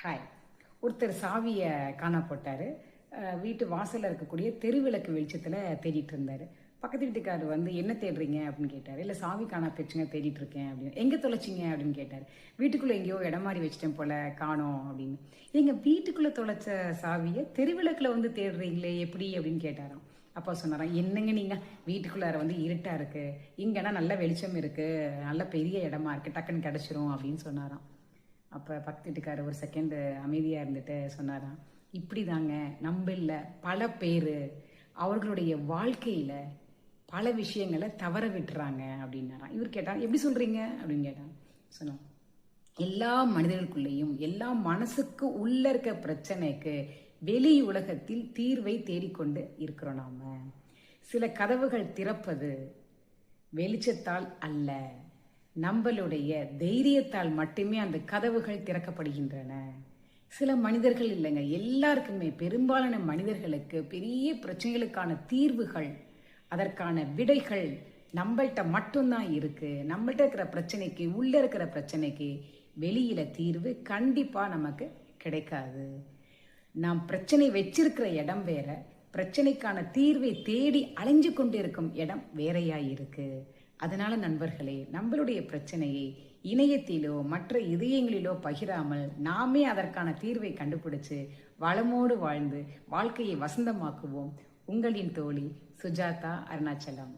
Hi. ஒருத்தர் சாவியை காண போட்டாரு. வீட்டு வாசல்ல இருக்கக்கூடிய தெருவிளக்கு வெளிச்சத்துல தேடிட்டு இருந்தாரு. பக்கத்து வீட்டுக்காரர் வந்து என்ன தேடுறீங்க அப்படின்னு கேட்டாரு. இல்ல சாவி காணா போச்சுங்க, தேடிட்டு இருக்கேன் அப்படின்னு. எங்க தொலைச்சிங்க அப்படின்னு கேட்டாரு. வீட்டுக்குள்ள எங்கேயோ இடம் மாறி வச்சிட்டேன் போல, காணோம் அப்படின்னு. எங்க வீட்டுக்குள்ள தொலைச்ச சாவியை தெருவிளக்குல வந்து தேடுறீங்களே எப்படி அப்படின்னு கேட்டாராம். அப்பா சொன்னாராம், என்னங்க நீங்க, வீட்டுக்குள்ளார வந்து இருட்டா இருக்கு, இங்கன்னா நல்ல வெளிச்சம் இருக்கு, நல்ல பெரிய இடமா இருக்கு, டக்குன்னு கிடைச்சிரும் அப்படின்னு சொன்னாராம். அப்போ பக்கத்து வீட்டுக்காரர் ஒரு செகண்ட் அமைதியாக இருந்துட்டு சொன்னாராம், இப்படி தாங்க நம்மள பல பேர் அவர்களுடைய வாழ்க்கையில் பல விஷயங்களை தவற விட்டுறாங்க அப்படின்னாராம். இவர் கேட்டார், எப்படி சொல்கிறீங்க அப்படின்னு கேட்டான். சொன்னான், எல்லா மனிதர்களுக்குள்ளேயும் எல்லா மனசுக்கு உள்ள இருக்க பிரச்சனைக்கு வெளி உலகத்தில் தீர்வை தேடிக்கொண்டு இருக்கிறோம். நாம சில கதவுகள் திறப்பது வெளிச்சத்தால் அல்ல, நம்மளுடைய தைரியத்தால் மட்டுமே அந்த கதவுகள் திறக்கப்படுகின்றன. சில மனிதர்கள் இல்லைங்க, எல்லாருக்குமே பெரும்பாலான மனிதர்களுக்கு பெரிய பிரச்சனைகளுக்கான தீர்வுகள், அதற்கான விடைகள் நம்மள்கிட்ட மட்டும்தான் இருக்கு. நம்மள்கிட்ட இருக்கிற பிரச்சனைக்கு, உள்ள இருக்கிற பிரச்சனைக்கு வெளியில தீர்வு கண்டிப்பா நமக்கு கிடைக்காது. நாம் பிரச்சனை வச்சிருக்கிற இடம் வேற, பிரச்சனைக்கான தீர்வை தேடி அலைஞ்சு கொண்டு இருக்கும் இடம் வேறையா இருக்கு. அதனால நண்பர்களே, நம்மளுடைய பிரச்சனையை இணையத்திலோ மற்ற இதயங்களிலோ பகிராமல் நாமே அதற்கான தீர்வை கண்டுபிடிச்சு வளமோடு வாழ்ந்து வாழ்க்கையை வசந்தமாக்குவோம். உங்களின் தோழி சுஜாதா அருணாச்சலம்.